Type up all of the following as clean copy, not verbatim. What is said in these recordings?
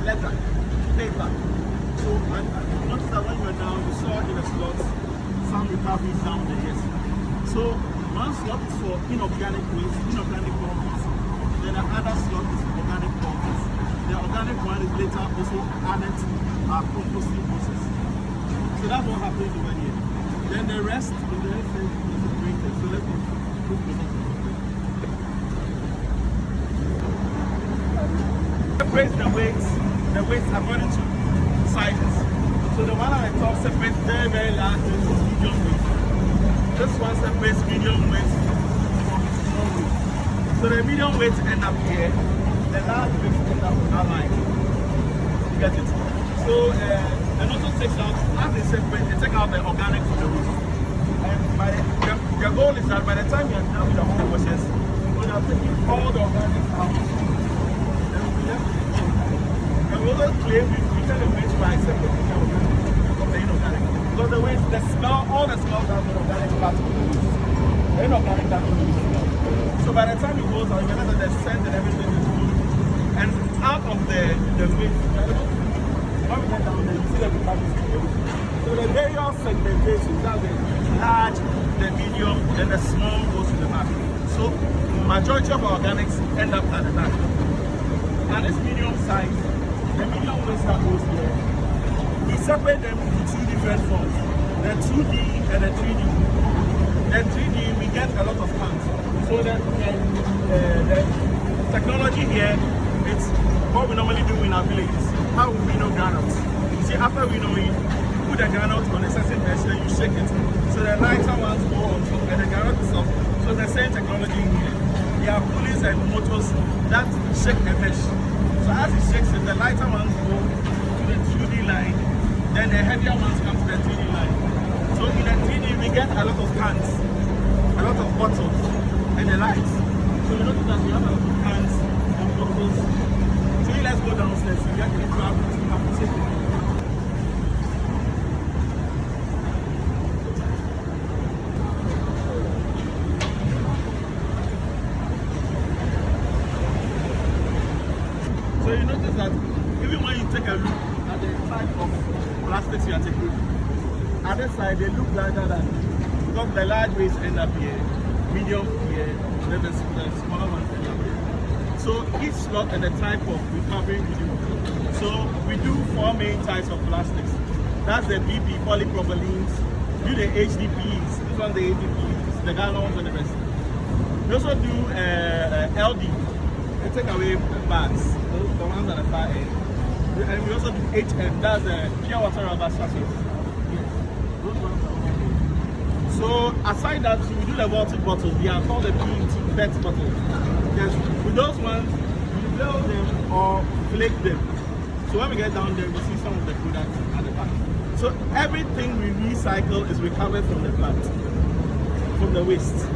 Leather, paper. So and notice that when you're down, you saw in the slots some recoveries down there, yes. So one slot is for inorganic waste, inorganic compost. Then the other slot is organic compost. The organic one is later also added to our composting process. So that's what happens over here. Then the rest is integrated. So let's move to the next one. Separate the weights according to sizes. So the one at the top separates very, very large weight from medium weight. This one separates medium weight from small weight. So the medium weights end up here, the large weights end up on our line. You get it? So and also takes out, as they separate, they take out the organic from the waste. And the goal is that by the time you are done with the whole process, we are taking all the organic out. And we also claim we tell the waste by separating the organic from the inorganic. Because the waste, the smell, all the smells have been organic part of the waste. The inorganic that will be smell. So by the time it goes out, you realize that the scent and everything is good. And out of the waste, when we get down there, you see that we have this waste. So the various segmentations, that's the large, the medium, and the small goes to the back. So majority of our organics end up at the back. And this medium size, the medium waste that goes here, we separate them into two different forms, the 2D and the 3D. The 3D, we get a lot of cans. So the technology here, it's what we normally do in our villages. How we know granules. You see, after we know it, you put the granules on a certain pressure, you shake it. So the lighter ones go on top and the granule is off. So the same technology here. There are pulleys and motors that shake the mesh. So as it shakes it, the lighter ones go to the 2D line, then the heavier ones come to the 3D line. So in the 3D, we get a lot of cans, a lot of bottles, and the lights. So you notice that we have a lot of cans and bottles. So let's go downstairs. We get the crowd to have to take it. So you notice that even when you take a look at the type of plastics you are taking, at this side they look larger than, because the large waste end up here, medium here, then the smaller ones end up here. So each slot and the type of recovery we do. So we do 4 main types of plastics. That's the BP, polypropylenes, do the HDPs, these ones the HDPs, the gallons and the rest. We also do LD, take away bags, the ones at the far end. We and we also do HM, that's the pure water rubber sachets. Yes. Those ones are okay. So aside that, so we do the water bottles. They are called the PET bottles. Yes, with those ones, we blow them or flake them. So when we get down there, we see some of the products at the back. So everything we recycle is recovered from the plant, from the waste.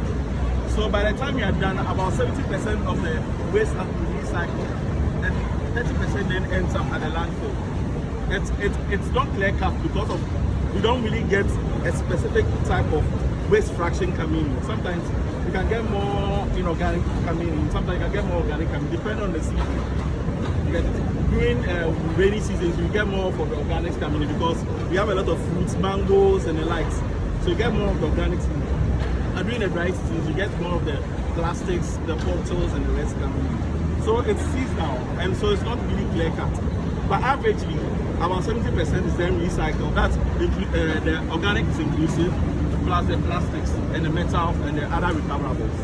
So by the time we are done, about 70% of the waste has been recycled, and 30% then ends up at the landfill. It's not clear cut because of we don't really get a specific type of waste fraction coming in. Sometimes you can get more inorganic coming in. Sometimes you can get more organic coming, depending on the season. During rainy seasons, you get more of the organics coming in because we have a lot of fruits, mangoes, and the likes. So you get more of the organics in. And during the dry seasons, you get more of the plastics, the bottles, and the rest coming in. So it's seasonal, and so it's not really clear cut. But averagely, about 70% is then recycled. That's the organic is inclusive, plus the plastics and the metal and the other recoverables.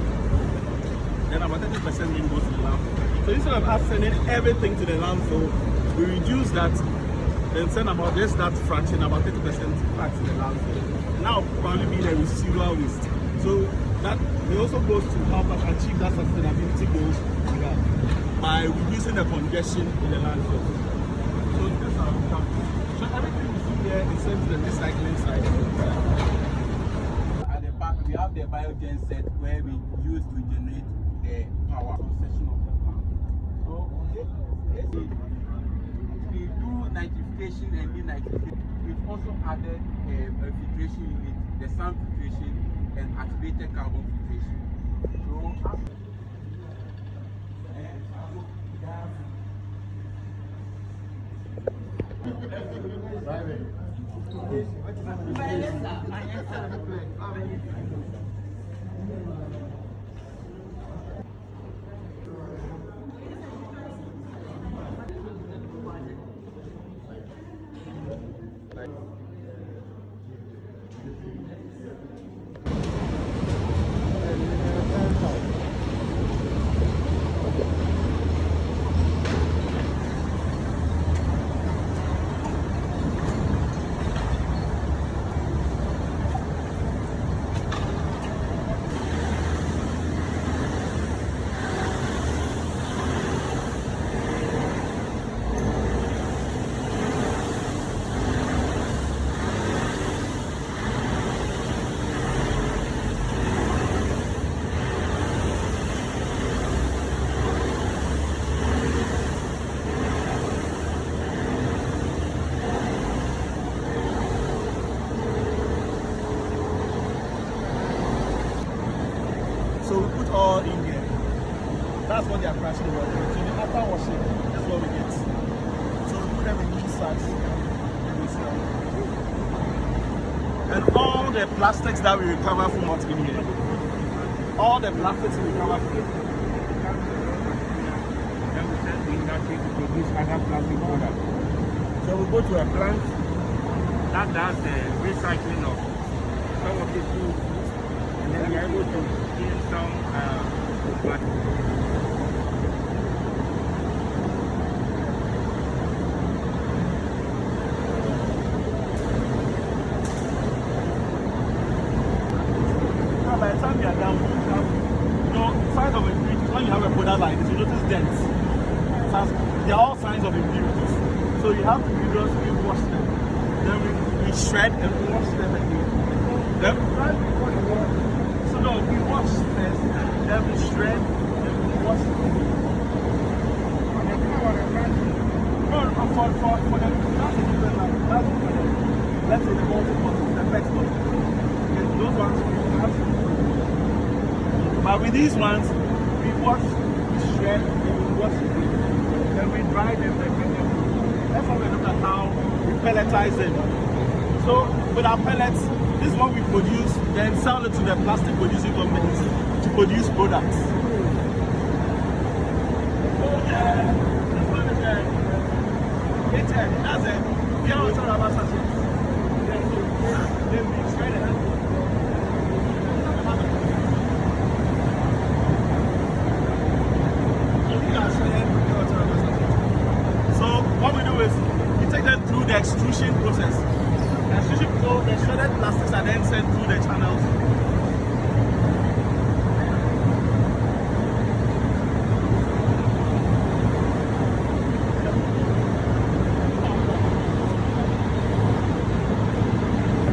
Then about 30% then goes to the landfill. So instead of us sending everything to the landfill, we reduce that and send about just that fraction, about 30% back to the landfill. Now probably be the residual waste. So that it also goes to help us achieve that sustainability goals by reducing the congestion in the landfill. So this is our example. So everything you see here is sent to the recycling side. At the back, we have the biogen set where we use to generate the power concession of the plant. So we do nitrification and denitrification. We've also added a filtration unit, the sand filtration and activated carbon filtration. So So we put all in here. That's what they are crashing water. So then after washing, that's what we get. So we put them in these sacks and we sell. And all the plastics that we recover from what's in here. All the plastics we recover from here. then we send the industry to produce other plastic products. So we go to a plant that does the recycling of some of the food, and then we are able to gain some plastic. By the time you are done, you have, signs of impurities. When you have a product like this, you notice dents. They are all signs of impurities. So you have to rigorously wash them. Then we shred and wash them again. Then so no, we wash first, then we shred, then we wash again. No, for the that's a different line. That's for the, let's say the water bottles, the pet bottles. Okay, those ones we have to. But with these ones, we wash, we shred, and we wash again. Then we dry them and bring them. Let's have a look at how we pelletize them. So with our pellets, this is what we produce, then sell it to the plastic producing companies to produce products. This one is HM, that's it. Pure water rubber sachets. Then we shred it. So what we do is the extrusion process. The extrusion, so the shredded plastics are then sent through the channels.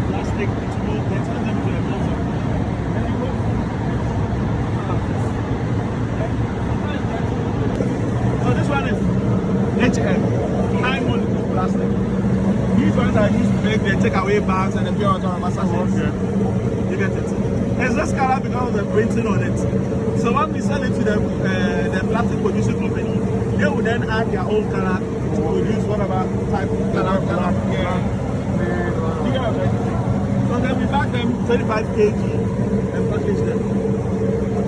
Plastic, it will, they turn them to a metal. Then you go. So this one is HM, high molecule plastic. These ones are used to make the takeaway bags and the pure water sachets. You get it? It's this color because of the printing on it. So when we sell it to the plastic producing company, they will then add their own color to produce whatever type of color. Yeah. You get what I'm saying? So then we bag them 25 kg and package them.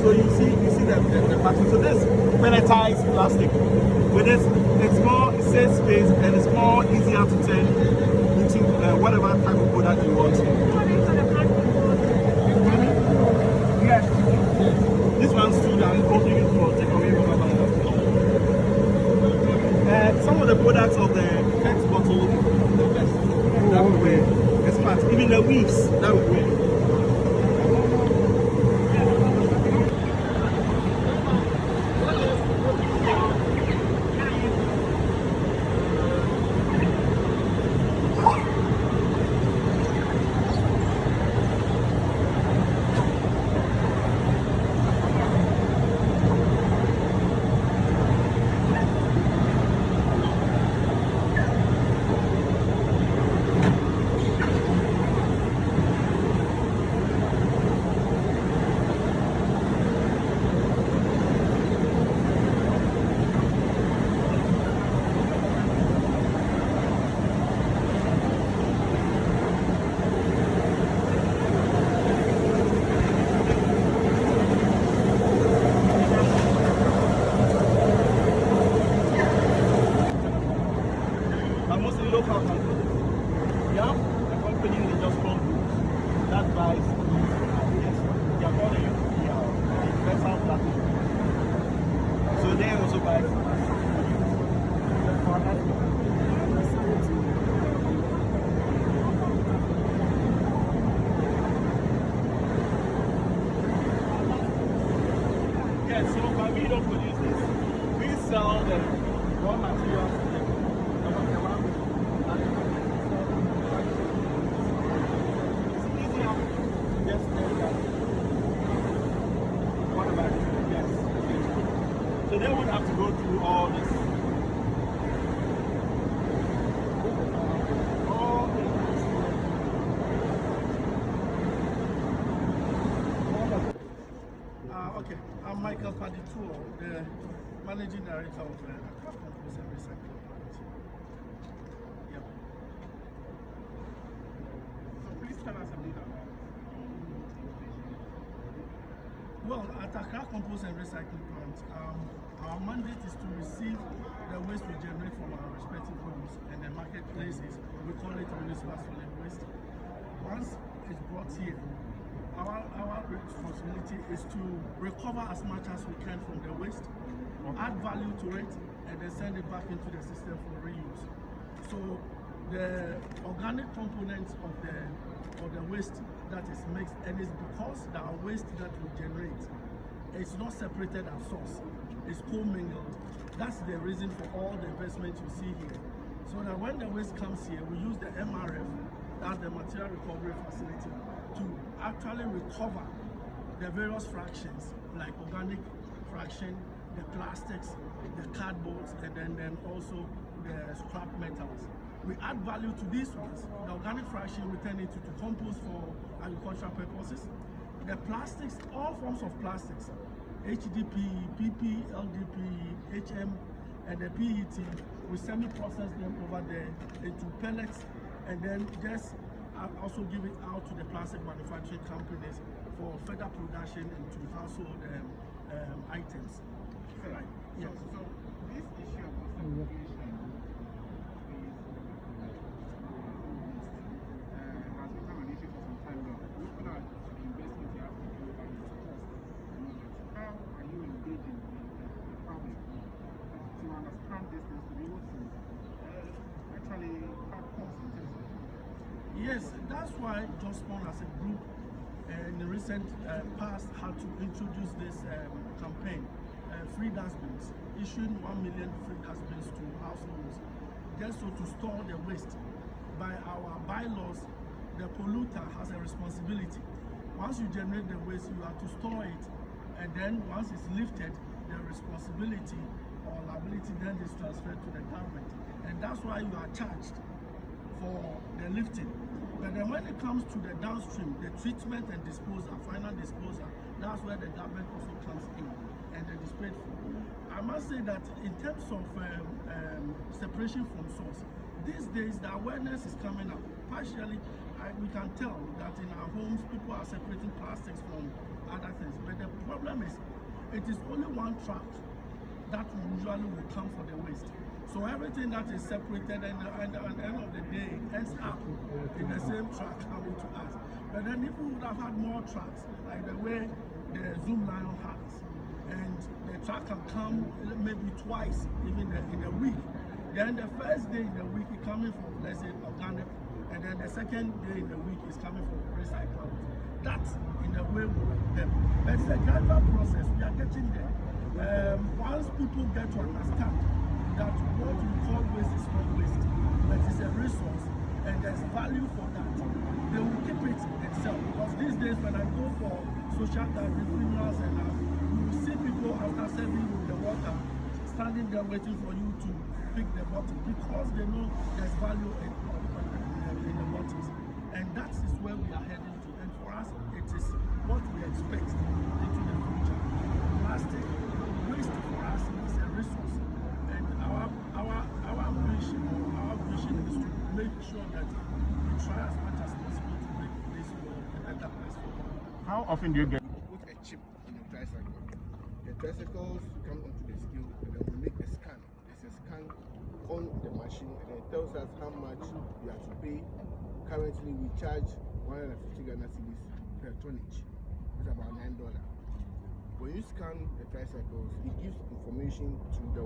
So you see the package. So this pelletized plastic. With this, it's more, it saves space and it's more easier to turn into whatever type of product you want. Yes. This one's too that is only used for takeaway. Some of the products of the PET bottle, that we wear, it's part. Even the weaves that we wear. Mostly local companies. Yeah, the company they just come that buys yes, they are called the universal plastic. So they also buy yeah, so but we don't produce this. We sell the raw materials to them. So they would have to go through all this. Okay, I'm Michael Padituo, the managing director of the Compost and Recycling Plant. Yeah. So please tell us a bit about. Well, at Accra Compost and Recycling Plant, our mandate is to receive the waste we generate from our respective homes and the marketplaces. We call it municipal solid waste. Once it's brought here, our responsibility is to recover as much as we can from the waste, add value to it, and then send it back into the system for reuse. So the organic components of the waste that is mixed, and it's because the waste that we generate is not separated at source, it's co-mingled. That's the reason for all the investment you see here. So that when the waste comes here, we use the MRF, that's the material recovery facility, to actually recover the various fractions, like organic fraction, the plastics, the cardboards, and then also the scrap metals. We add value to these ones. The organic fraction we turn into compost for agricultural purposes. The plastics, all forms of plastics, HDP, PP, LDP, HM, and the PET, we semi-process them over there into pellets, and then just also give it out to the plastic manufacturing companies for further production into household items. Right. Yes. So this issue of segregation has become an issue for some time now. Looking at the investment you have to do and its cost, how are you engaging the public to understand this things, to be able to actually actually cut costs in terms of. Yes, that's why Jospon as a group in the recent past had to introduce this campaign, free dustbins, issuing 1 million free dustbins to households, just so to store the waste. By our bylaws, the polluter has a responsibility. Once you generate the waste, you have to store it, and then once it's lifted, the responsibility or liability then is transferred to the government, and that's why you are charged for the lifting. But then when it comes to the downstream, the treatment and disposal, final disposal, that's where the government also comes in and it is paid for. I must say that in terms of separation from source, these days the awareness is coming up. Partially, we can tell that in our homes people are separating plastics from other things. But the problem is, it is only one truck that usually will come for the waste. So everything that is separated and at the end of the day ends up in the same truck coming to us. But then if we would have had more trucks, like the way the Zoom Lion has, and the truck can come maybe twice, even in a week. Then the first day in the week is coming from, let's say, organic, and then the second day in the week is coming from recycled. That, in a way, will help them. But it's a gradual process. We are getting there. Once people get to understand that what we call waste is not waste, but it's a resource, and there's value for that, they will keep it itself. Because these days, when I go for social gathering, funerals, and you will see people after serving you the water, standing there waiting for you to pick the bottle, because they know there's value in the bottles. And that is where we are heading to. And for us, it is what we expect into the future. Plastic waste for us is a resource. And our vision is to make sure that we try as much as possible to make this world a better place for all. How often do you get? Put a chip on your tricycle. The tricycles come onto the scale and then we make a scan. There's a scan on the machine and it tells us how much we have to pay. Currently we charge 150 Ghana cedis per tonnage. It's about $9. When you scan the tricycles, it gives information to the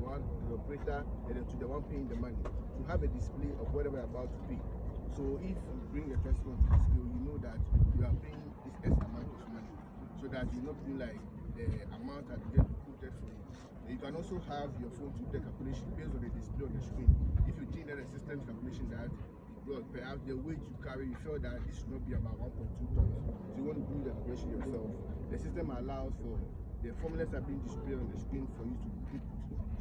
operator and then to the one paying the money to have a display of whatever you're about to pay. So if you bring the tricycle to the scale, you know that you are paying this X amount of money, so that you not feel like the amount that you get quoted for you. And you can also have your phone to do the calculation based on the display on the screen. If you think that the system calculation that, well, perhaps the weight you carry, you feel that this should not be about 1.2 tons. So you want to do the calculation yourself. The system allows for the formulas are being displayed on the screen for you to input.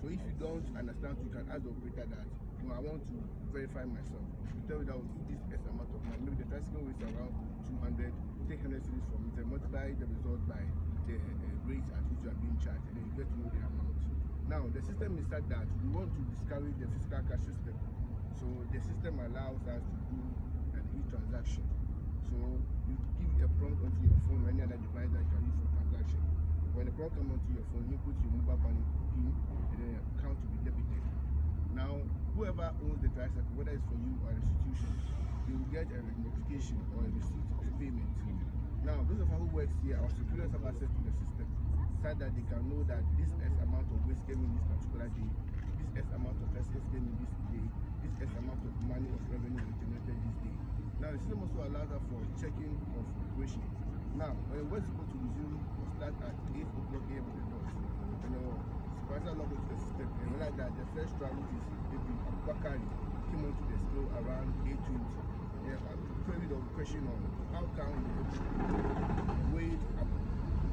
So if you don't understand, you can ask the operator that, no, I want to verify myself. You tell me that will do this X amount of money. Maybe the tricycle weighs around 200, take 100 cedis from it and multiply the result by the rate at which you are being charged, and then you get to know the amount. Now, the system is such that we want to discourage the physical cash system. So the system allows us to do an e-transaction. So you give a prompt onto your phone or any other device that you can use for transaction. When the prompt comes onto your phone, you put your mobile money PIN and then your account will be debited. Now, whoever owns the tricycle, whether it's for you or an institution, you will get a notification or a receipt of the payment. Now, those of us who work here, our superiors have access to the system, so that they can know that this X amount of waste came in this particular day, this X amount of tricycles came in this day, this X amount of money of revenue was generated this day. Now, the system also allows us for checking of operation. Now, when we're supposed to resume or start at 8 o'clock a.m. on the dot, supervisor log into the system and realize that the first route is maybe Bakari came onto the scale around 8:20. Query the question on how can we wait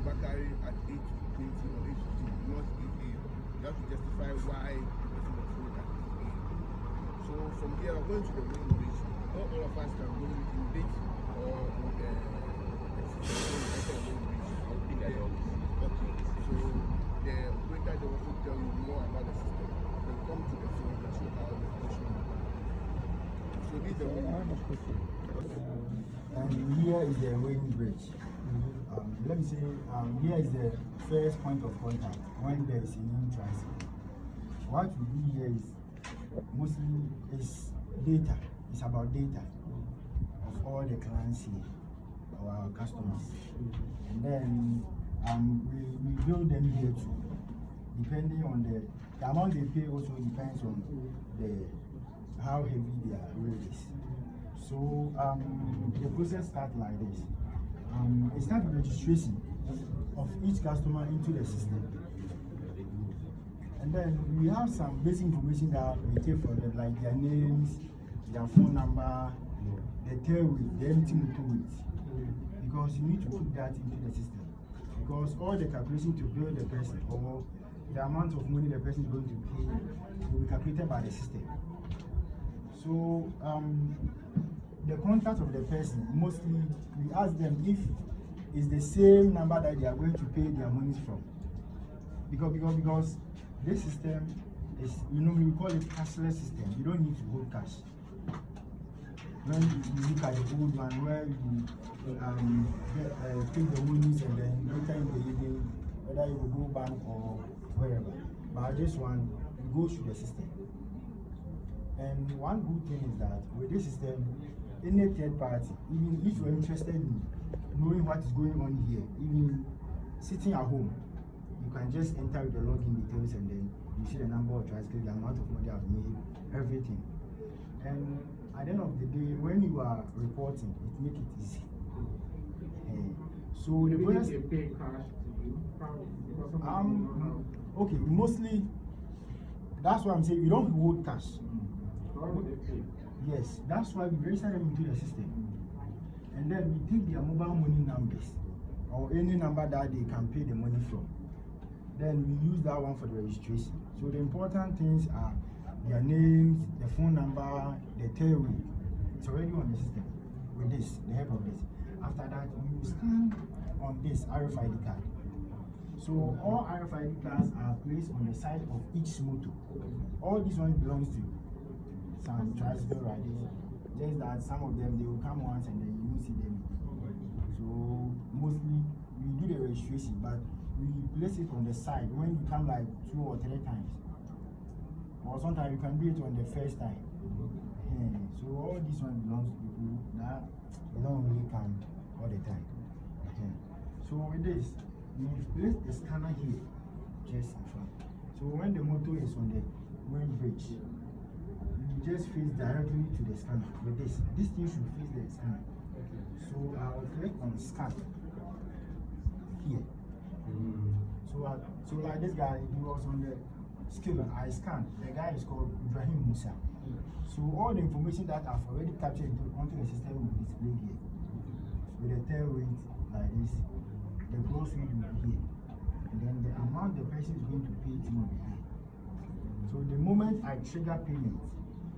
Bakari at 8:20 or 8:15, not 8 a.m. You have to justify why the person was told at 8 a.m. So from here, we're going to the main bridge. Not all of us can go in bridge or okay. So the operator they also tell you more about the system. They come to the phone and show how the question. So this is the one. Here is the weighing bridge. Let me say, here is the first point of contact when there is a new tricycle. What we do here is mostly is data. It's about data of all the clients here, our customers. And then we build them here too. Depending on the amount they pay also depends on the how heavy their load is. So the process starts like this. It starts with registration of each customer into the system. And then we have some basic information that we take from them, like their names, their phone number, the tail weight, the empty motor weight. Because you need to put that into the system. Because all the calculation to bill the person or the amount of money the person is going to pay will be calculated by the system. So the contact of the person, mostly we ask them if it's the same number that they are going to pay their monies from. Because this system is, we call it cashless system. You don't need to hold cash. When you look at the old one where you take the monies and then later in the evening, whether you will go bank or wherever. But this one, it goes through the system. And one good thing is that with this system, any third party, even if you're interested in knowing what is going on here, even sitting at home, you can just enter with the login details and then you see the number of tricycles, the amount of money I've made, everything. And at the end of the day, when you are reporting, it makes it easy. So the bonus, they pay cash to you? okay, mostly that's why I'm saying you don't hold cash. How would they pay? Yes, that's why we register them into the system. And then we take their mobile money numbers or any number that they can pay the money from. Then we use that one for the registration. So the important things are their names, the phone number, the tail weight. It's already on the system with this, the help of this. After that, you scan on this RFID card. So all RFID cards are placed on the side of each motor. All these ones belongs to some tricycle riders. Just that some of them, they will come once and then you won't see them. So mostly we do the registration, but we place it on the side when you come like 2 or 3 times. Or sometimes you can do it on the first time. So all this one belongs to people that they don't really come all the time. So with this, you place the scanner here, just in front. So when the motor is on the wind bridge, you just face directly to the scanner. With this thing should face the scanner. So I'll click on scan here. So like this guy, he was on the scale, I scanned. The guy is called Ibrahim Musa. So all the information that I've already captured onto the system will be displayed here. With the tail weight like this, the gross weight will be here. And then the amount the person is going to pay will be here. So the moment I trigger payment,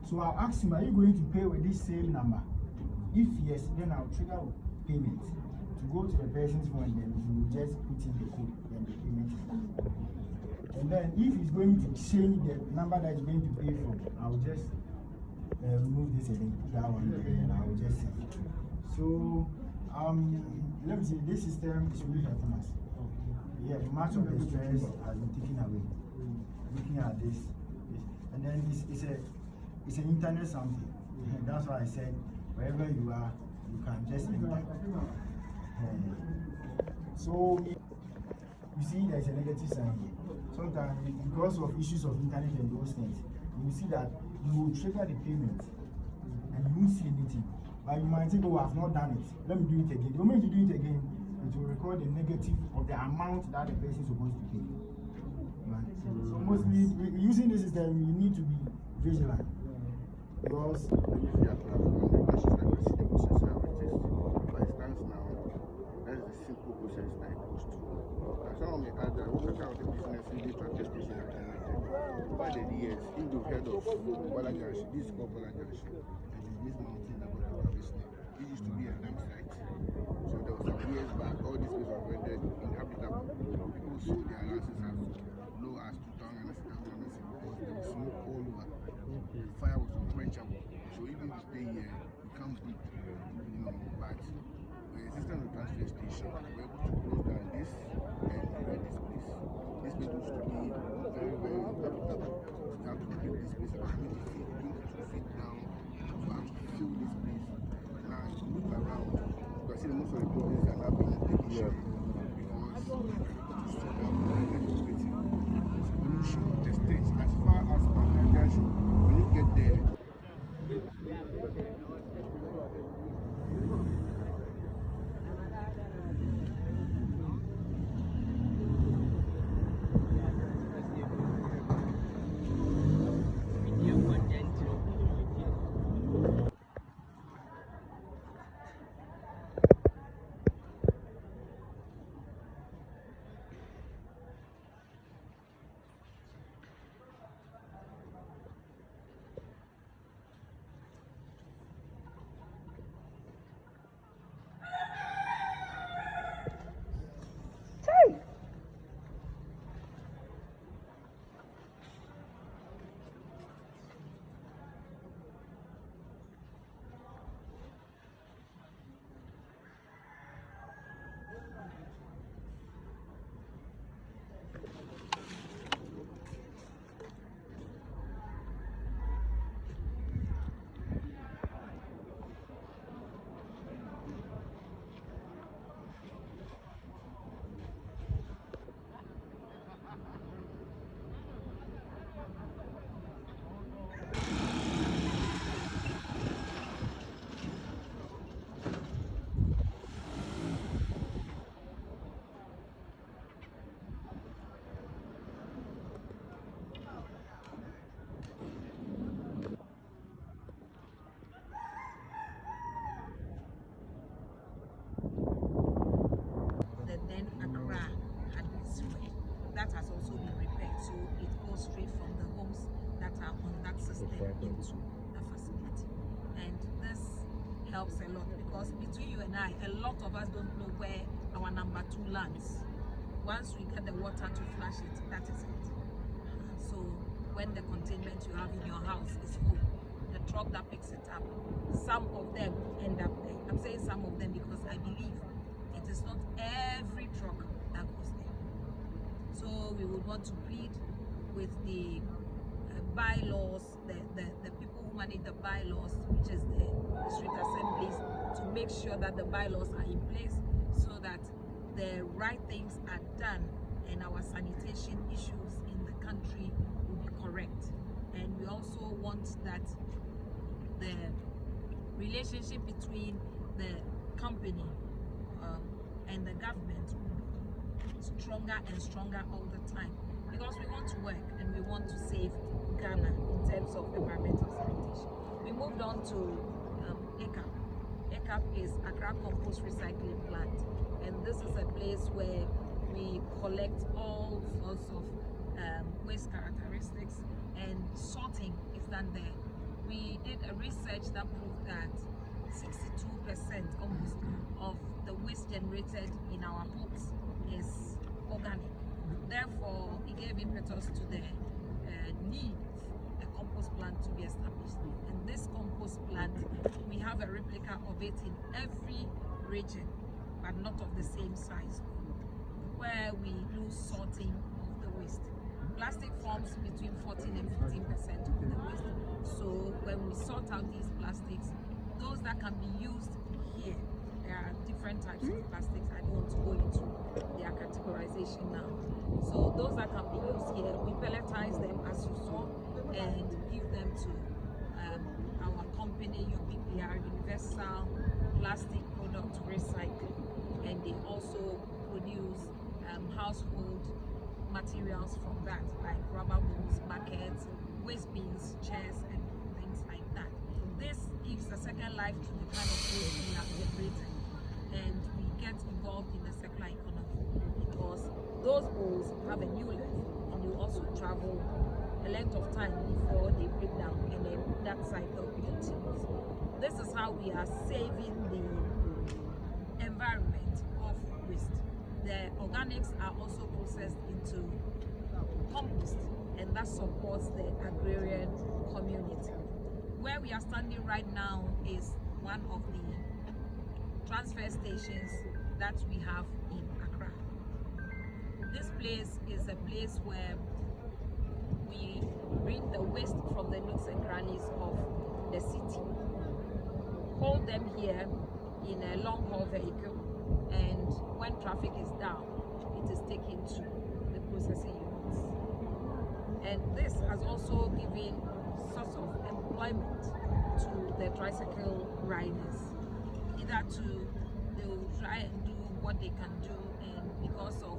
so I'll ask him, are you going to pay with this same number? If yes, then I'll trigger payment to go to the person's phone, then he will just put in the code, then the payment is done. And then if he's going to change the number that he's going to pay from, I'll just remove this and then put that one there and I'll just save it. So let me see, this system is really helping us. Yeah, much of the stress has been taken away. Looking at this. And then it's an internet something. And that's why I said wherever you are, you can just enter. So you see there's a negative sign here. Sometimes because of issues of internet and those things, you see that you will trigger the payment and you won't see anything. But you might think, oh, I've not done it. Let me do it again. The moment you do it again, it will record the negative of the amount that the person is supposed to pay. Right? So mostly using this system, you need to be vigilant. Because Usually I have on the machine like I see the process I will test. But it stands now, that's the simple process that it goes through. Some of me add that what kind of the business in this tractor station that I like. Over the years, if you've heard of Balagash, this is called Balagash. And in this mountain about the business, it used to be a dump site. So there was some years back, all these places were rendered inhabitable. People sold their houses as low as 2,000 because there was smoke all over. The fire was unquenchable. So even to stay here, you can't breathe. But with the system of transfer station, we're able to close down this and rent this place. This place used to be very, very inhabitable. You have to build this place about 20 feet, 22 feet down. So I have to fill this place. But now if you look around, you can see most of the buildings are now being taken share because so pollution, the stage, as far as Bangladesh, when you get there, into the facility. And this helps a lot because between you and I, a lot of us don't know where our number 2 lands. Once we get the water to flush it, that is it. So when the containment you have in your house is full, the truck that picks it up, some of them end up there. I'm saying some of them because I believe it is not every truck that goes there. So we would want to plead with the bylaws, the people who manage the bylaws, which is the district assemblies, to make sure that the bylaws are in place so that the right things are done and our sanitation issues in the country will be correct. And we also want that the relationship between the company and the government will be stronger and stronger all the time, because we want to work and we want to save Ghana in terms of environmental sanitation. We moved on to ACAP. ACAP is Accra Compost Recycling Plant, and this is a place where we collect all sorts of waste characteristics, and sorting is done there. We did a research that proved that 62% almost of the waste generated in our homes is organic. Therefore, it gave impetus to the need a compost plant to be established. And this compost plant, we have a replica of it in every region, but not of the same size, where we do sorting of the waste. Plastic forms between 14 and 15% of the waste. So when we sort out these plastics, those that can be used here, there are different types of plastics. I don't want to go into their categorization now. So those that can be used here, we pelletize them as you saw and give them to our company, UPPR, Universal Plastic Product Recycling. And they also produce household materials from that, like rubber bowls, buckets, waste bins, chairs, and things like that. This gives a second life to the kind of waste we have generated, and we get involved in the circular economy because those bowls have a new life and you also travel a length of time before they break down, and then that cycle continues. This is how we are saving the environment of waste. The organics are also processed into compost, and that supports the agrarian community. Where we are standing right now is one of the transfer stations that we have in Accra. This place is a place where we bring the waste from the nooks and crannies of the city, hold them here in a long haul vehicle, and when traffic is down, it is taken to the processing units. And this has also given source of employment to the tricycle riders. Either they will try and do what they can do, and because of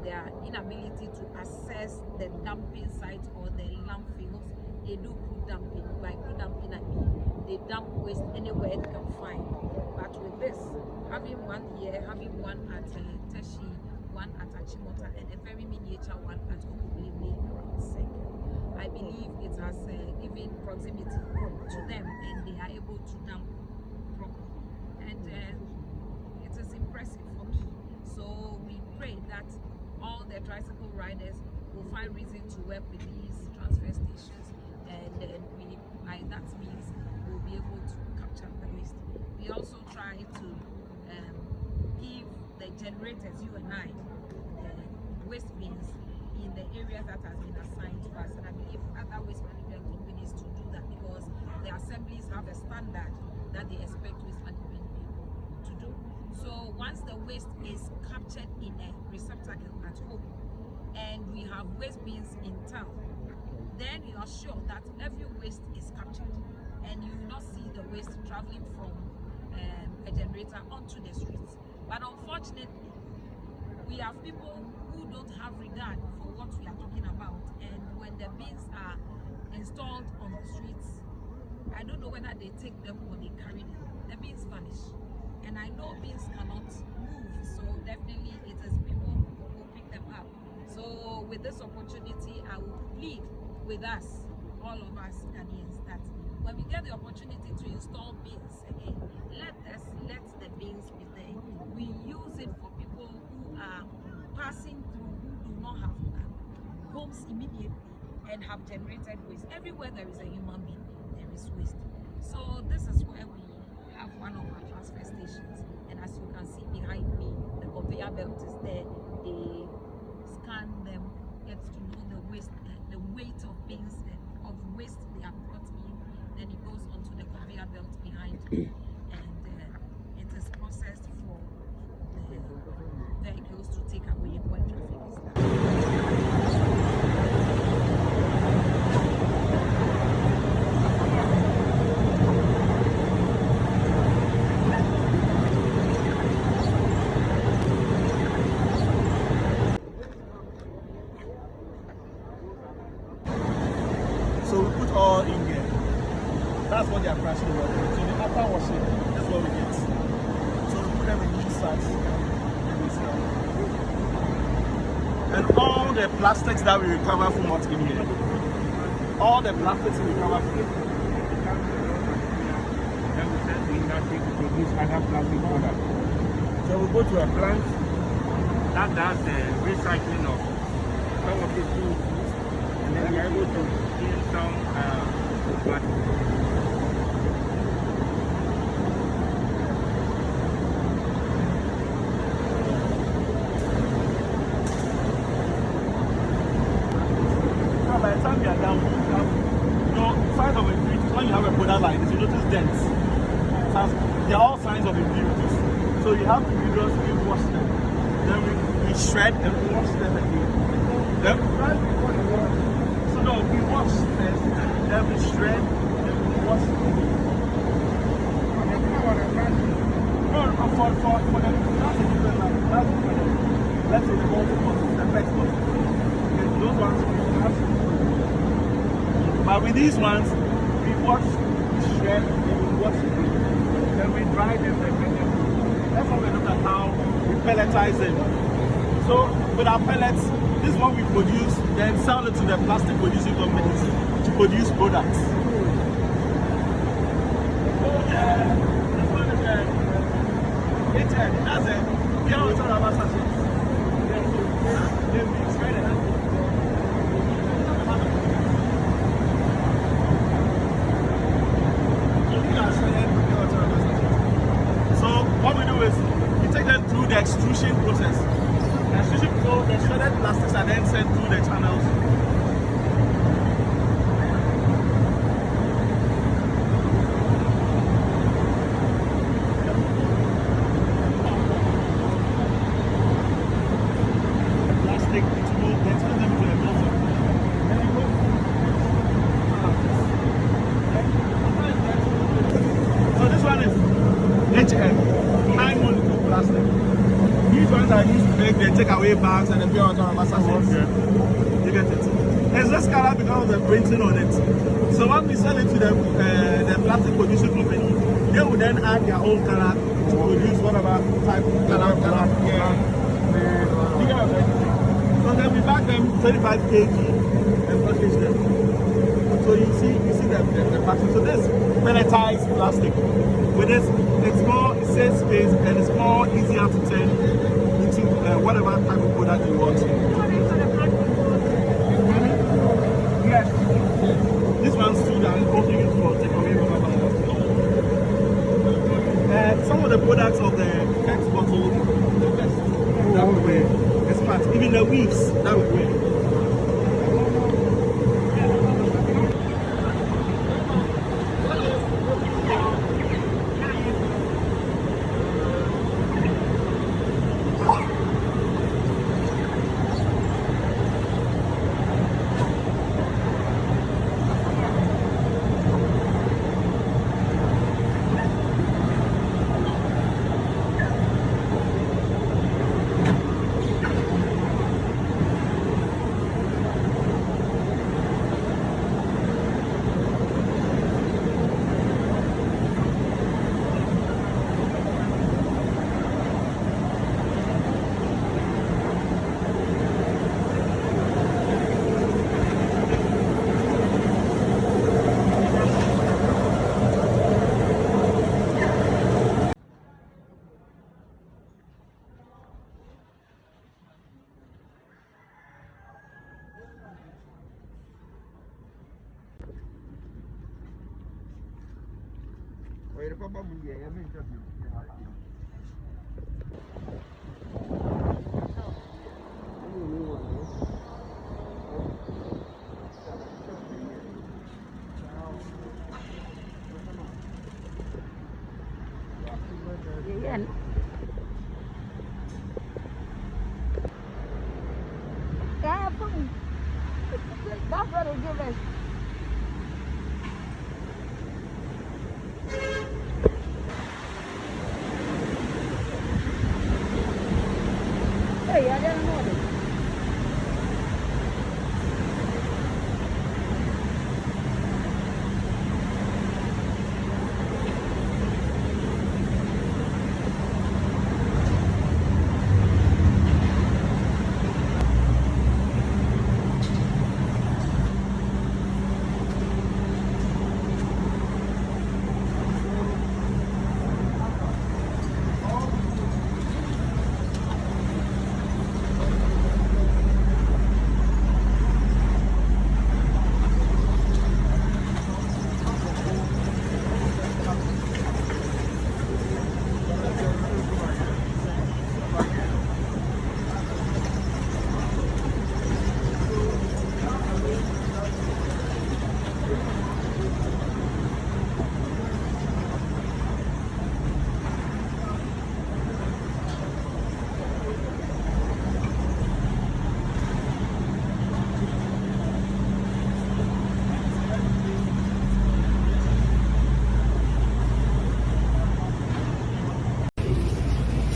their inability to access the dumping sites or the landfills, they do crew dumping. By crew dumping, I mean they dump waste anywhere they can find. But with this, having one here, having one at Teshi, one at Achimota, and a very miniature one at Okublimi around Second, I believe it has given proximity to them, and they are able to dump properly. And it is impressive for me. So we pray that all the tricycle riders will find reason to work with these transfer stations, and then by that means we'll be able to capture the waste. We also try to give the generators, you and I, waste bins in the areas that has been assigned to us, and I believe other waste management companies to do that, because the assemblies have a standard that they expect waste management people to do. So once the waste is captured in a receptacle at home, and we have waste bins in town, then you are sure that every waste is captured, and you will not see the waste traveling from a generator onto the streets. But unfortunately, we have people who don't have regard for what we are talking about, and when the bins are installed on the streets, I don't know whether they take them or they carry them. The bins vanish, and I know bins cannot move, so definitely it is people who pick them up. So with this opportunity, I will plead with us, all of us Ghanaians, bins again. Let the bins be there. We use it for people who are passing through, who do not have homes immediately and have generated waste. Everywhere there is a human being, there is waste. So this is where we have one of our transfer stations, and as you can see behind me, the conveyor belt is there. They scan them, get to know the waste, the weight of bins of waste they have brought in. Then it goes onto the conveyor belt behind me, and it is processed for the vehicles to take away when traffic is down. So we put all in here. That's what they are crashing water. So after washing, that's what we get. So we put them in these sacks and we sell. And all the plastics that we recover from what's in here. All the plastics we recover from it. Then we send to industry to produce other plastic products. So we go to a plant that does the recycling of some of the food, and then we are able to clean some plastic. Now, by the time you are done, you have signs of impurities. When you have a product like this, you notice dents. They are all signs of impurities. So you have to rigorously wash them. Then we shred and wash them again. Then right before you wash. So no, we wash first, then we shred, then we wash again. No, for them, that's a different line. That's different. Let's say the multiple, the pet box. Okay, those ones we have to. But with these ones, we wash, we shred, then we wash again. Then we dry them and bring them. That's how we look at how we pelletize them. So with our pellets, this is what we produce, then sell it to the plastic producing companies to produce products. Oh yeah, this one is that's it. We are also rubber sachets. Then we shred it. So what we do is we take them through the extrusion process. So the shredded plastics are then sent through the channels. Plastic to move, then turn them into a metal. So this one is HM, high molecule plastic. These ones are used to make the takeaway bags and the pure water and sachets. You get it? It's this color because of the printing on it. So when we sell it to the plastic producing company, they will then add their own color to produce whatever type of color. You get what I'm saying? So then we bag them 25 kg and package them. So you see the package. So this pelletized plastic. With this, it saves space and it's more easier to turn into whatever type of product you want. Yes. This one's too that also used for takeaway. Some of the products of the PET bottle, that we wear, is part. Even the weaves that we wear. That's what they give us. Hey, I didn't know this.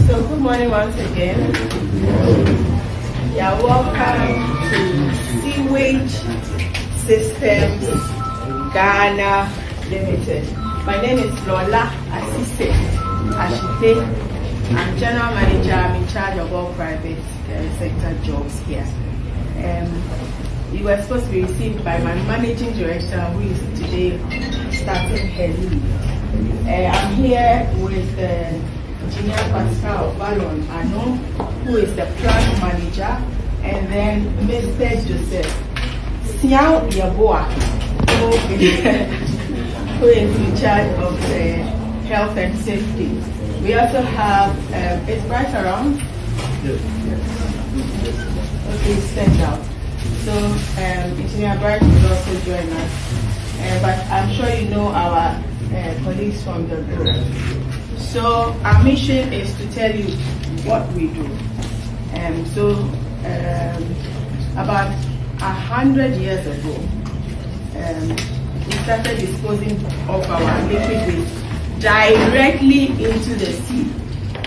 So good morning once again. You're welcome to Sewage Systems Ghana Limited. My name is Lola Asise Ashite. I'm General Manager. I'm in charge of all private sector jobs here. You were supposed to be received by my Managing Director, who is today starting her leave. I'm here with Engineer Pascal Ballon Ano, who is the plant manager, and then Mr. Joseph Siao Yaboa, who is in charge of the health and safety. We also have, it's right around? Okay, stand out. So, Engineer Bright will also join us. But I'm sure you know our colleagues from the group. So our mission is to tell you what we do. About 100 years ago, we started disposing of our liquid waste directly into the sea.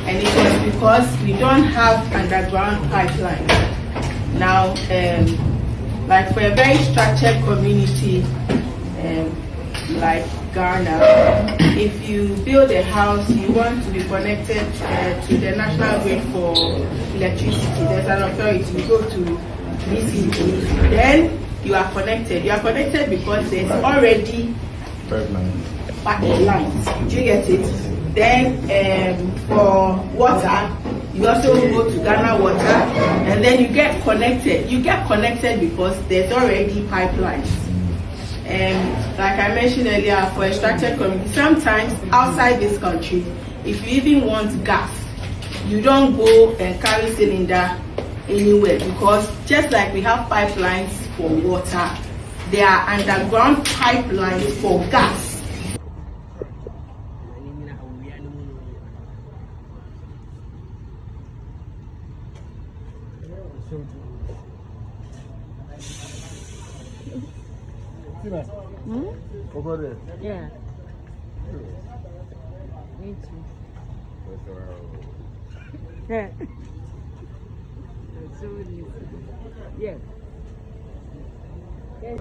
And it was because we don't have underground pipelines. Now, like for a very structured community like Ghana, if you build a house, you want to be connected to the national grid for electricity. There's an authority. You go to BCG, then you are connected. You are connected because there's already pipelines. Do you get it? Then for water, you also go to Ghana Water, and then you get connected. You get connected because there's already pipelines. Like I mentioned earlier, for a structured community, sometimes outside this country, if you even want gas, you don't go and carry cylinder anywhere, because just like we have pipelines for water, there are underground pipelines for gas. Over there. Yeah. Me too. Yeah. So easy. Yeah. Yes.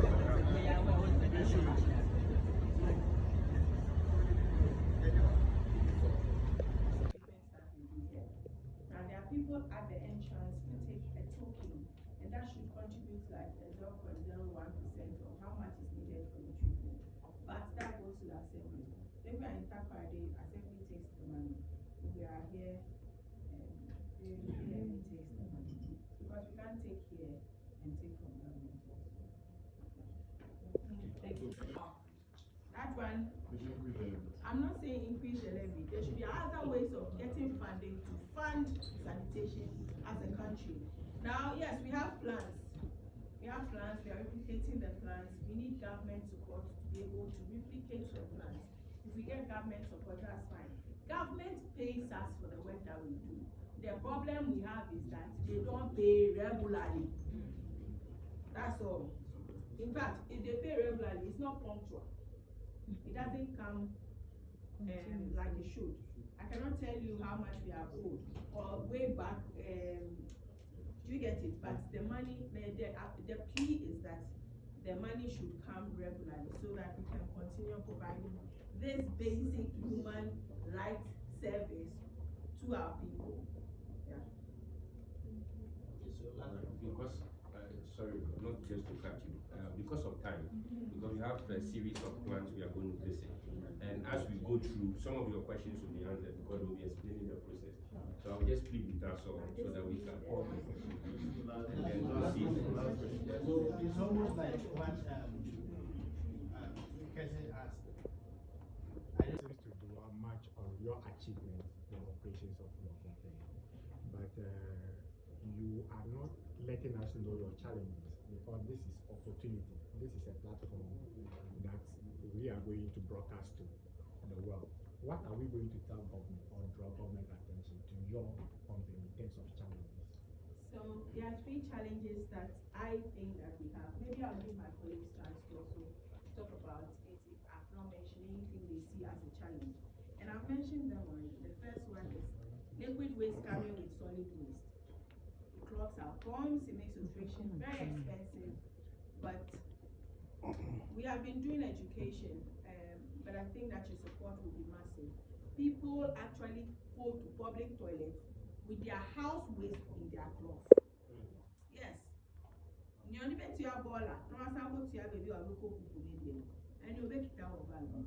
Now there are people at the entrance who take a token, and that should contribute like 0.01% of how much is needed for the treatment. But that goes to the assembly. So if we are in Takoradi, assembly takes the money. If we are here, it takes the money. Because we can't take here and take from government also. That one, I'm not saying increase the levy. There should be other ways of getting funding to fund sanitation as a country. Now, yes, we have plans. We are replicating the plans. We need government support to be able to replicate the plans. If we get government support, that's fine. Government pays us for the work that we do. The problem we have is that they don't pay regularly. That's all. In fact, if they pay regularly, it's not punctual. It doesn't come like it should. I cannot tell you how much we are owed or way back. Do you get it? But the money, the plea is that the money should come regularly so that we can continue providing this basic human rights service to our people. Yeah. Because, sorry, not just to cut you, because of time, because we have a series of plans we are going to visit. And as we go through, some of your questions will be answered because we'll be explaining the process. So I'll just plead with us all so that we can all the questions. And then proceed. So it's almost like what Casey asked. I just Seems to do much on your achievements, the operations of your company, but you are not letting us know your challenges because this is opportunity. This is a platform that we are going to broadcast to the world. What are we going to tell government or draw government attention to your company in terms of challenges? So there are 3 challenges that I think that we have. Maybe I'll give my colleagues chance to also talk about it if I've not mentioned anything they see as a challenge. And I've mentioned them already. The first one is liquid waste coming with solid waste. It clogs our pumps, it makes filtration very expensive, but we have been doing education, but I think that your support will be massive. People actually go to public toilets with their house waste in their cloth. Yes. You only bet your baller, no matter what you have a local people, and you make it out of value.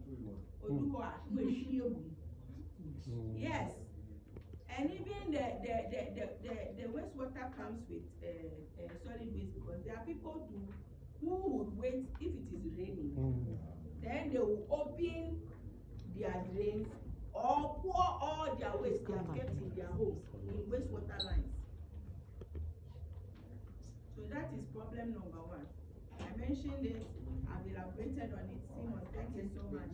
Yes. And even the wastewater comes with solid waste because there are people who would wait if it is raining. Then they will open their drains or pour all their waste they have kept in their homes in wastewater lines. So that is problem number 1. I mentioned it, I've elaborated on it. Simon, thank you so much.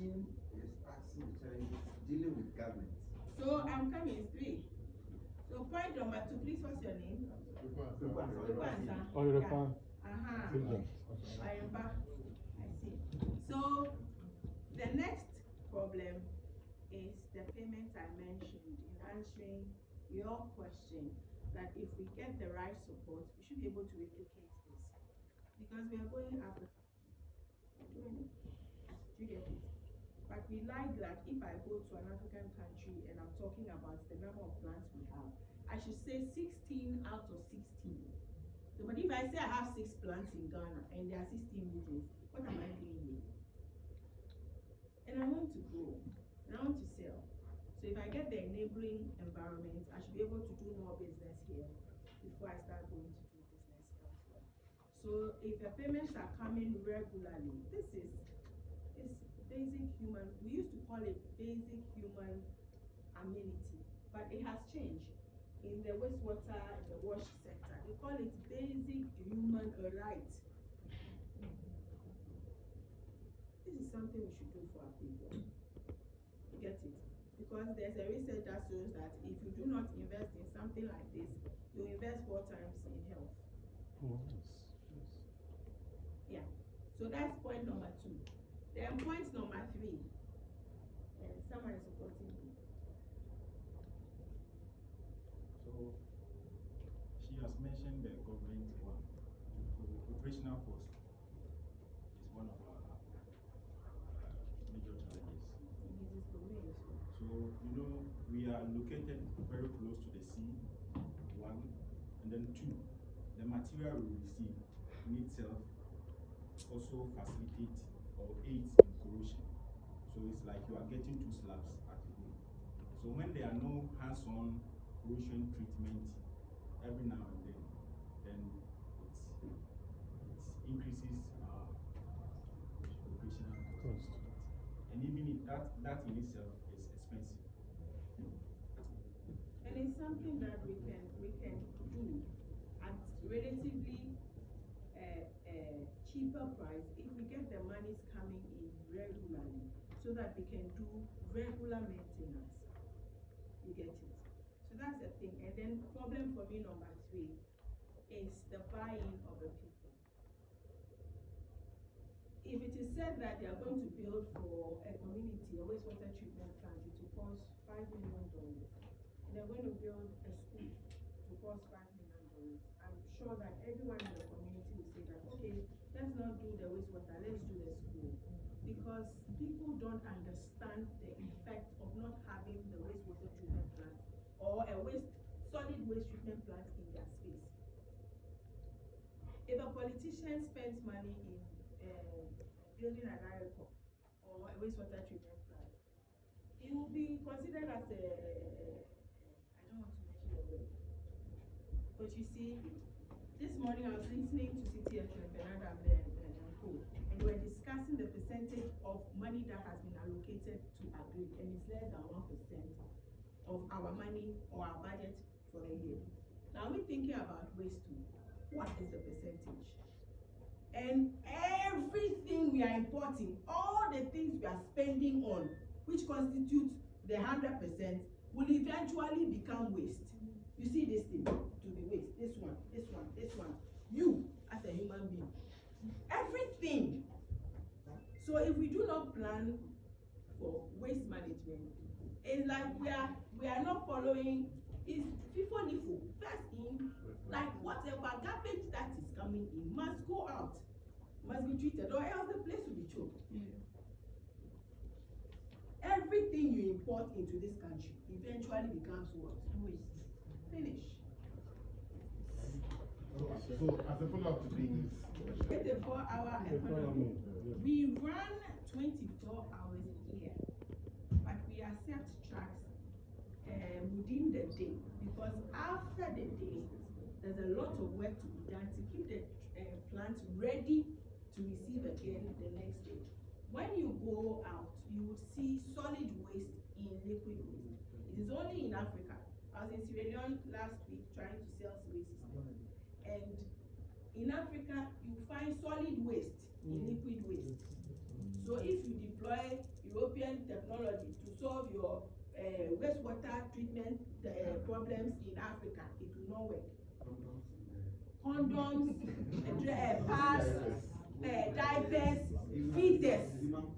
Dealing with government. So I'm coming 3. So point number 2, please, what's your name? Oh, you're a fan. I see. So the next problem is the payment I mentioned in answering your question, that if we get the right support, we should be able to replicate this. Because we are going Africa. We're doing it. Do you get it? But we like that if I go to an African country and I'm talking about the number of plants we have, I should say 16 out of 16. So, but if I say I have 6 plants in Ghana and there are 16 regions, what am I doing here? And I want to grow, and I want to sell. So if I get the enabling environment, I should be able to do more business here before I start going to do business elsewhere. So if the payments are coming regularly, this is basic human, we used to call it basic human amenity, but it has changed. In the wastewater, in the wash sector, they call it basic human right. This is something we should do for our people. You get it? Because there's a research that shows that if you do not invest in something like this, you invest 4 times in health. Yeah. So that's point number 2. Then point number 3. And someone is supporting me. So she has mentioned the government one. So operational cost is one of our major challenges. So we are located very close to the sea, 1, and then 2, the material we receive in itself also facilitates or aids in corrosion. So it's like you are getting 2 slabs at a go. So when there are no hands-on corrosion treatment every now and then it increases our operational cost. that in itself is expensive. And it's something that we can do at relatively cheaper price if we get the monies coming in regularly, so that we can do regular maintenance. You get it? So that's the thing. And then problem for me number 3 is the buy-in of the people. If it is said that they are going to build for a community a wastewater treatment plant, it will cost $5 million. And they're going to build a school to cost $5 million. I'm sure that everyone in the community will say that, okay, let's not do the wastewater, let's do the school. Because people don't understand the effect of not having the wastewater treatment plant or a solid waste treatment plant in their space. If a politician spends money in building an airport or a wastewater treatment plant, it will be considered as a I don't want to mention the word. But you see, this morning I was listening to CTF and Bernard and Co. And we were discussing the percentage of money that has been allocated to agri, and it's less than 1% of our money or our budget for the year. Now we're thinking about waste too. What is the percentage? And everything we are importing, all the things we are spending on, which constitutes the 100%, will eventually become waste. You see this thing to be waste. This one, this one, this one. You as a human being. Everything. So if we do not plan for waste management, it's like we are not following. It's FIFO. First in, like whatever garbage that is coming in must go out, must be treated, or else the place will be choked. Everything you import into this country eventually becomes what? Waste. Finish. So as a follow-up to this 24-hour economy. We run 24 hours a year, but we accept trucks within the day, because after the day, there's a lot of work to be done to keep the plant ready to receive again the next day. When you go out, you would see solid waste in liquid waste. It is only in Africa. I was in Sierra Leone last week trying to sell sewage systems. And in Africa, you find solid waste in liquid waste. So if you deploy European technology to solve your wastewater treatment problems in Africa, it will not work. Condoms, pads, diapers, fetus,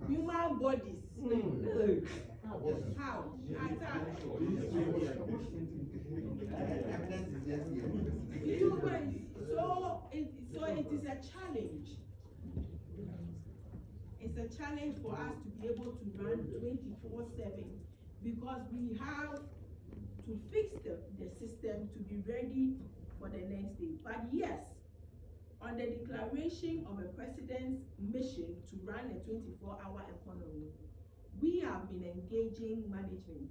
human bodies. How? So it is a challenge. It's a challenge for us to be able to run 24/7, because we have to fix the system to be ready for the next day. But yes, on the declaration of a president's mission to run a 24-hour economy, we have been engaging management,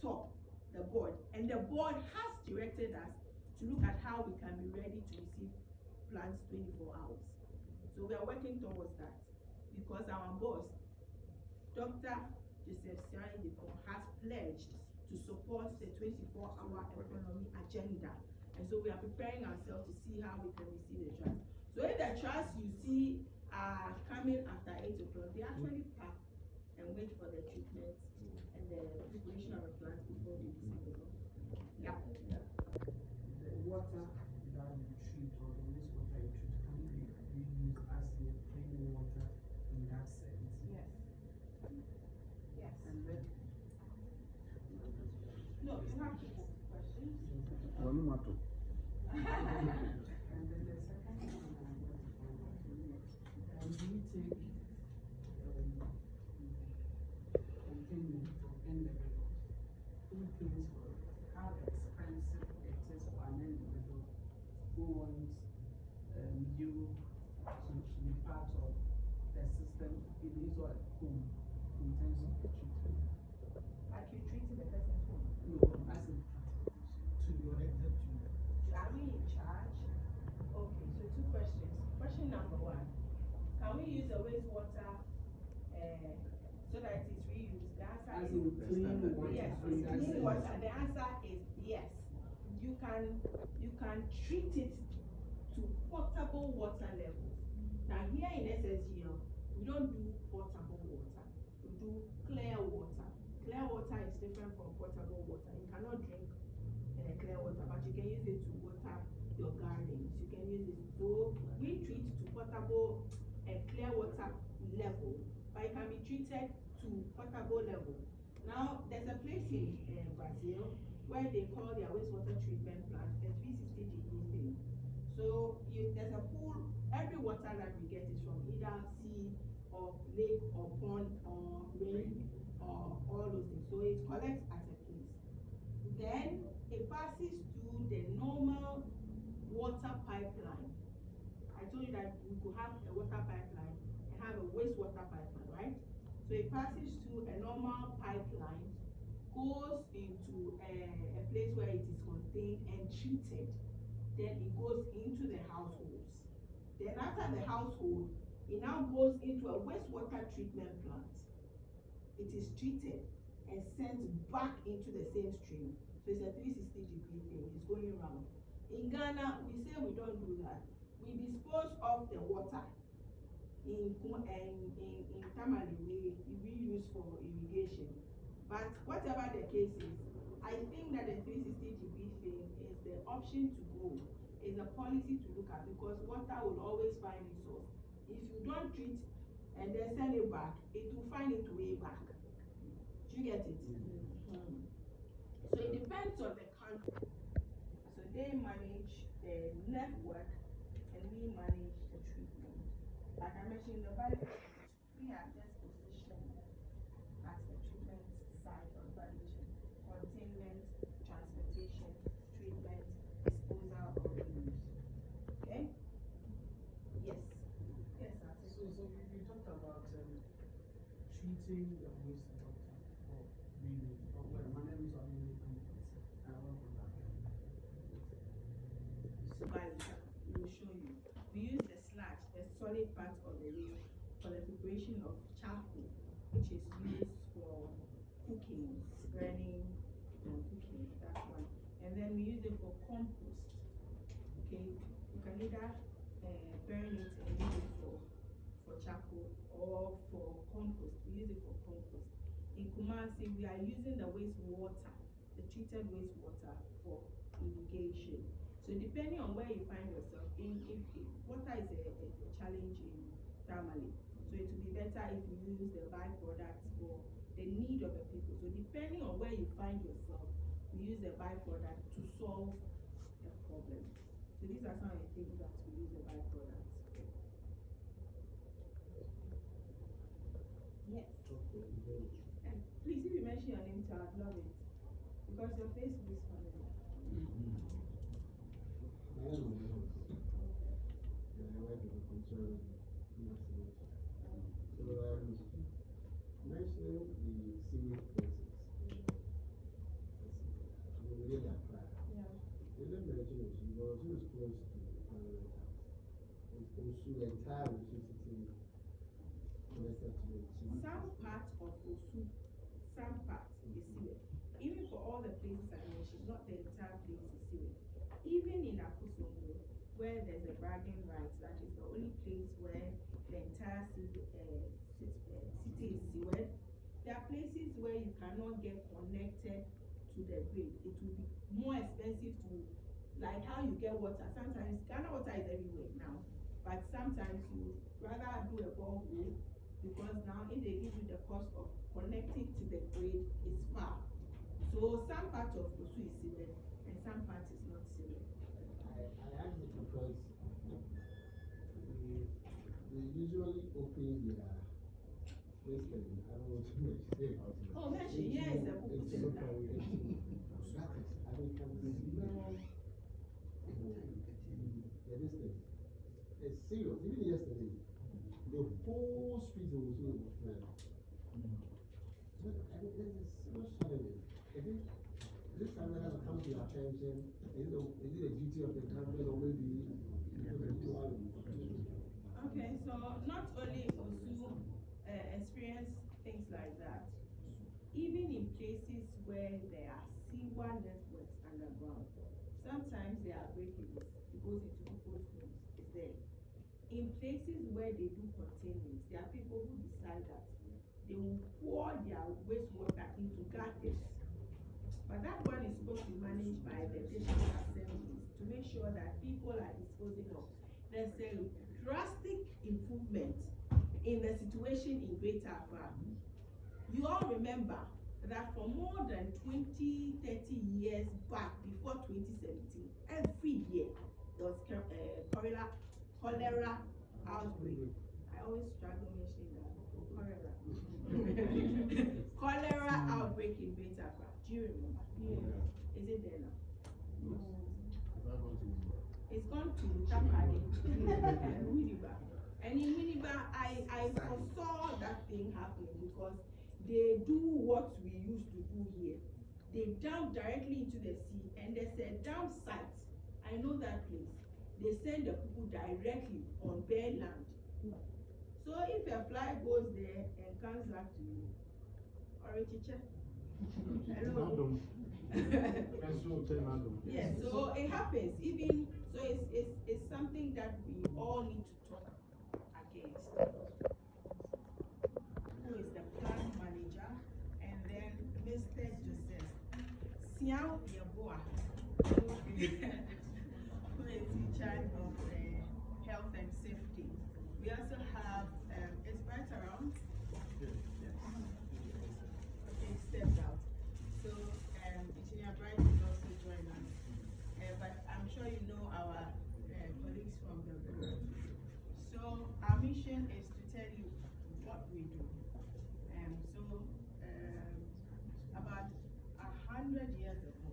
top, the board, and the board has directed us to look at how we can be ready to receive plants 24 hours. So we are working towards that, because our boss, Dr. Joseph Siani, has pledged to support the 24-hour economy agenda. And so we are preparing ourselves to see how we can receive the trust. So if the trust you see are coming after 8 o'clock, they actually pack and wait for the treatment and the preparation of the plant before they receive it. Yeah. The water that you treat, or the wastewater you treat, can be used as the clean water in that sense? Yes. Yes. And then No, you have to ask questions. and then the second one I want to find out from you, do you take containment from individuals? Who pays for it? How expensive it is for an individual who wants you to be part of the system in his or her home in terms of the treatment? Like you treating the person's home. No, as in to your Are we in charge? Okay, so 2 questions. Question number 1, can we use the wastewater so that it is reused? The answer As is in clean water. yes. Clean water. The answer is yes. You can treat it to potable water levels. Now here in SSGL, we don't do potable water. We do clear water. Clear water is different from potable water. You cannot drink clear water, but you can use it to water your gardens. You can use it. So we treat to potable and clear water level, but it can be treated to potable level. Now there's a place in Brazil where they call their wastewater treatment plant a 360 degree thing. So there's a pool. Every water that we get is from either sea or lake or pond or rain or all those things. So it collects at a place. Then it passes through the normal water pipeline. I told you that we could have a water pipeline and have a wastewater pipeline, right? So it passes through a normal pipeline, goes into a place where it is contained and treated. Then it goes into the households. Then after the household, it now goes into a wastewater treatment plant. It is treated and sent back into the same stream. So it's a 360 degree thing. It's going around. In Ghana, we say we don't do that. We dispose of the water in Tamale, we use for irrigation. But whatever the case is, I think that the 360 degree thing is the option to go, is a policy to look at, because water will always find its source. If you don't treat and then send it back, it will find its way back. Do you get it? So it depends on the country. So they manage the network and we manage the treatment. Like I mentioned in the value, we are just positioned as the treatment side of value chain: containment, transportation, treatment, disposal, or reuse. Okay? Yes. Yes, So you talked about treating the wastewater or reuse. My name is Aminu. I work on that. So we will show you. We use the sludge, the solid part of the waste, for the preparation of charcoal, which is used for cooking, burning, and cooking. That's one. And then we use it for compost. Okay, you can either burn it and use it for charcoal or for compost. We use it for compost. In Kumasi, we are using the wastewater, the treated wastewater, for irrigation. So depending on where you find yourself, if water is a challenge in Tamale, so it will be better if you use the byproducts for the need of the people. So depending on where you find yourself, we use the byproduct to solve the problem. So these are some of the things that we use the byproducts for. Yes. And please, if you mention your name, I'd love it, because your face is funny. I am and I work with the control investigation. So mentioning the sewage process within that plan. Yeah. The other mention is you were also close to the parliament house. It's also the entire electricity connected to the Some parts of Osu, some parts is sewage. Even for all the places I mentioned, not the entire place is sewage. Even in Akosombo, where there's a bragging rights, that is the only place where the entire city is sewage. There are places where you cannot get connected to the grid. It will be more expensive to, like how you get water. Sometimes Ghana water is everywhere now, but sometimes you rather do a borehole, because now if they give you the cost of connecting to the grid, it's far. So some part of Osu is sewage and some part is not sewage. I ask it because they usually open their this thing. I don't know what to say about it. Oh, mention, yeah, it's a book. It's I mean, can smell this thing. It's serious. Even yesterday, the whole street was smelling. So I mean, there's so much challenges. I think this time that has come to your attention. Is it a duty of the government or maybe Okay, so not only Osu experience things like that, even in places where there are sewer networks underground, sometimes there are breakages. It goes into people's homes. It's there. In places where they do containment, there are people who decide that they will pour their wastewater into gutters. But that one is supposed to be managed by the district assemblies to make sure that people are disposing of. There's a drastic improvement in the situation in Greater Accra. You all remember that for more than 20, 30 years back, before 2017, every year there was cholera outbreak. I always struggle mentioning that. Cholera. Cholera outbreak in Greater Accra. Do you remember? Yeah. Is it there now? It's gone to Tapade and Winneba. And in Winneba, I foresaw that thing happening because they do what we used to do here. They dump directly into the sea, and there's a dump site. I know that place. They send the people directly on bare land. So if a fly goes there and comes back to you, or a teacher, hello. Yes, so it happens. Even so, it's something that we all need to talk against. Who is the plant manager? And then Mr. Joseph Siao Yeboah, who is in charge of health and safety. We also have is Bright around? Okay, stepped out. So Engineer Bright will also join us. But I'm sure you know our colleagues from the group. So our mission is to tell you what we do. About 100 years ago,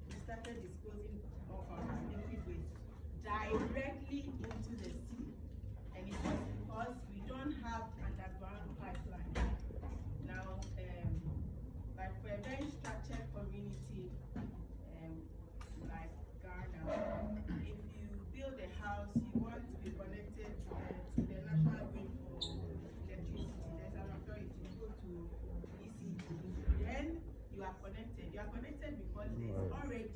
we started disposing of our liquid waste directly into the sea. And it was because we don't have underground pipeline. Now, like for a very structured community like Ghana, if you build a house, you want to be connected to the national grid for electricity. There's an authority. You go to EC, then you are connected. You are connected because there's already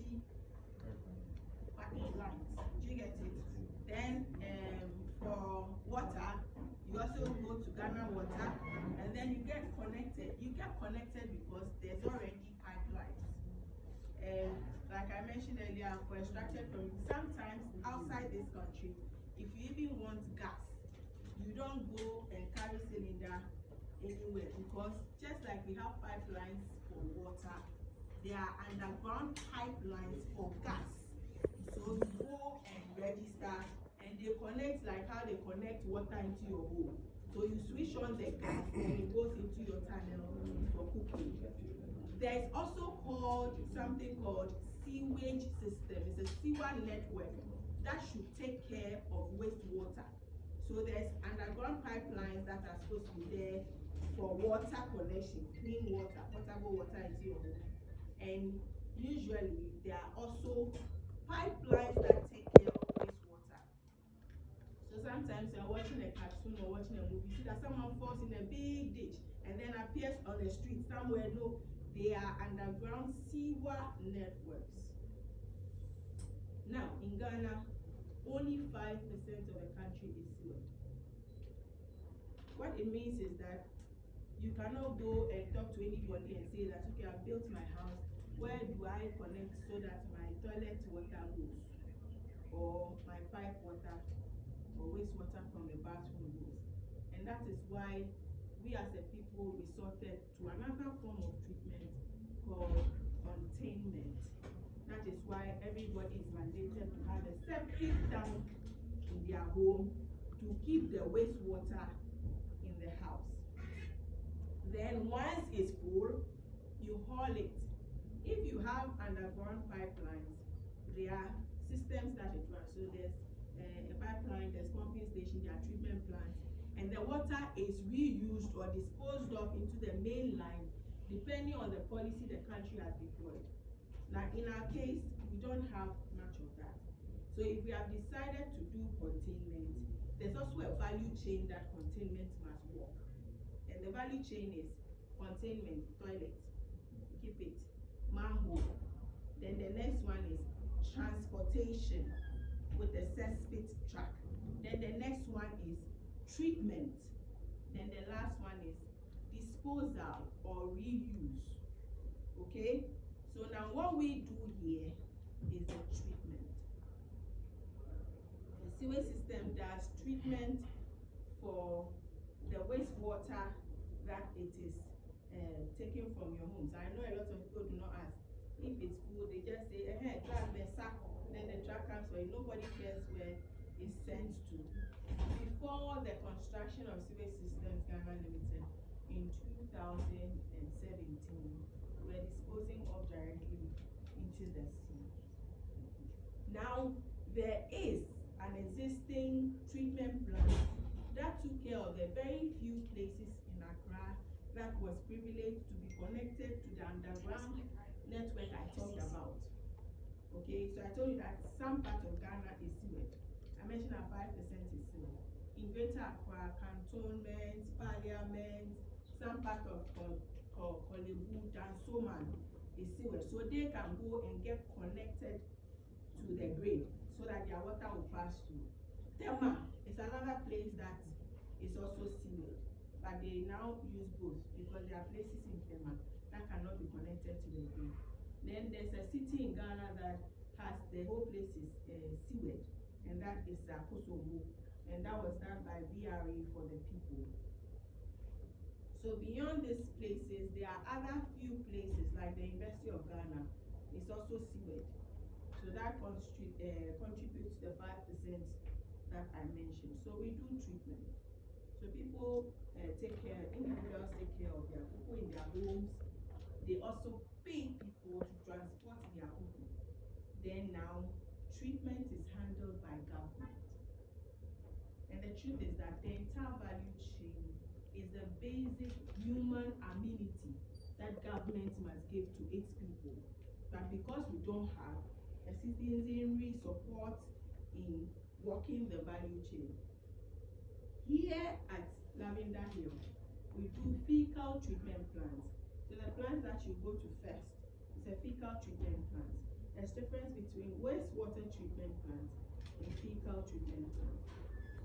lines. Do you get it? Then for water, you also go to Ghana Water, and then you get connected. You get connected because there's already pipelines. Like I mentioned earlier, for a structured community, sometimes outside this country, if you even want gas, you don't go and carry cylinder anywhere, because just like we have pipelines for water, there are underground pipelines for gas. So you go and register, and they connect like how they connect water into your home. So you switch on the gas and it goes into your tunnel for cooking. There's also something called sewage system. It's a sewer network that should take care of wastewater. So there's underground pipelines that are supposed to be there for water connection, clean water, potable water into your home. And usually there are also pipelines that take care of wastewater. So sometimes you're watching a cartoon or watching a movie, you see that someone falls in a big ditch and then appears on the street somewhere. No, they are underground sewer networks. Now, in Ghana, only 5% of the country is sewer. What it means is that you cannot go and talk to anybody and say that, okay, I built my house, where do I connect so that my toilet water goes, or my pipe water or wastewater from the bathroom goes? And that is why we as a people resorted to another form of treatment called containment. That is why everybody is mandated to have a septic tank in their home to keep the wastewater in the house. Then once it's full, you haul it. If you have underground pipelines, there are systems that it runs. So there's a pipeline, there's pumping station, there are treatment plants, and the water is reused or disposed of into the main line depending on the policy the country has deployed. Now in our case, we don't have much of that. So if we have decided to do containment, there's also a value chain that containment must work. And the value chain is containment, toilet, keep it, manhole. Then the next one is transportation with a cesspit track. Then the next one is treatment. Then the last one is disposal or reuse. Okay? So now what we do here is the treatment. The sewage system does treatment for the wastewater that it is taken from your homes. I know a lot of people do not ask. If it's full, they just say, class sack, then the truck comes for it. Nobody cares where it's sent to. Before the construction of sewage systems Ghana Limited in 2017, we were disposing of directly into the sea. Now, there is an existing treatment plant that took care of the very few places in Accra that was privileged to be connected to the underground network I talked about. Okay, so I told you that some part of Ghana is sewage. I mentioned that 5% is sewage. In Greater Accra, cantonments, parliament, some part of Kolebu, Dansoman is sewage. So they can go and get connected to the grid so that their water will pass through. Tema is another place that is also sewage, but they now use both because there are places in Tema that cannot be connected to the grid. Then there's a city in Ghana that has the whole place is sewage, and that is Kosovo, and that was done by VRA for the people. So beyond these places, there are other few places like the University of Ghana is also sewage. So that contributes to the 5% that I mentioned. So we do treatment. So people take care, individuals take care of their people in their homes. They also pay people to transport their people. Then now, treatment is handled by government. And the truth is that the entire value chain is the basic human amenity that government must give to its people. But because we don't have a citizenry support in working the value chain. Here at Lavender Hill, we do fecal treatment plants. So the plant that you go to first is a fecal treatment plant. There's difference between wastewater treatment plant and fecal treatment plant.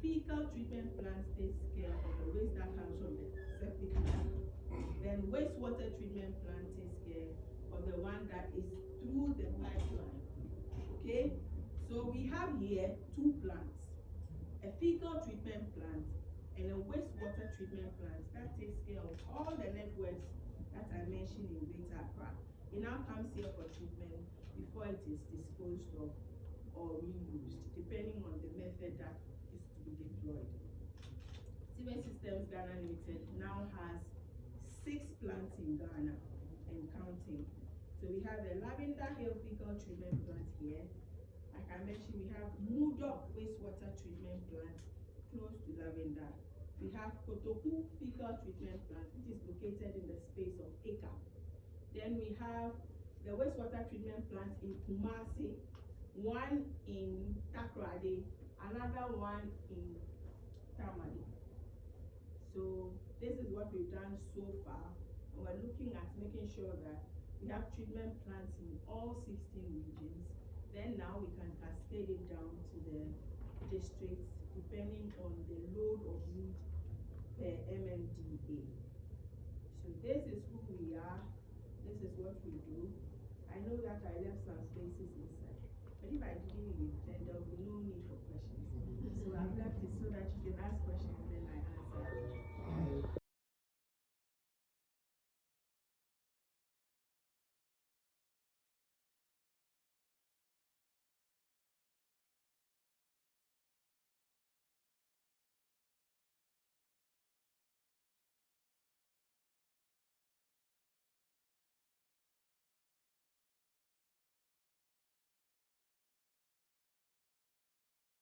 Fecal treatment plant takes care of the waste that comes from the septic tank. Then wastewater treatment plant takes care of the one that is through the pipeline. Okay, so we have here two plants, a fecal treatment plant and a wastewater treatment plant that takes care of all the networks that I mentioned in Greater Accra. It now comes here for treatment before it is disposed of or reused, depending on the method that is to be deployed. Sewage Systems Ghana Limited now has 6 plants in Ghana and counting. So we have the Lavender Hill Fecal Treatment Plant here. Like I mentioned, we have Mudok Wastewater Treatment Plant close to Lavender. We have Kotoku Fecal Treatment Plant, which is located in the space of Eka. Then we have the wastewater treatment plant in Kumasi, one in Takrady, another one in Tamale. So this is what we've done so far, and we're looking at making sure that we have treatment plants in all 16 regions. Then now we can cascade it down to the districts depending on the load of need per MMDA. So this is who we are. This is what we do. I know that I left some spaces inside, but if I didn't leave, then there will be no need for questions. So I've left it so that you can ask questions.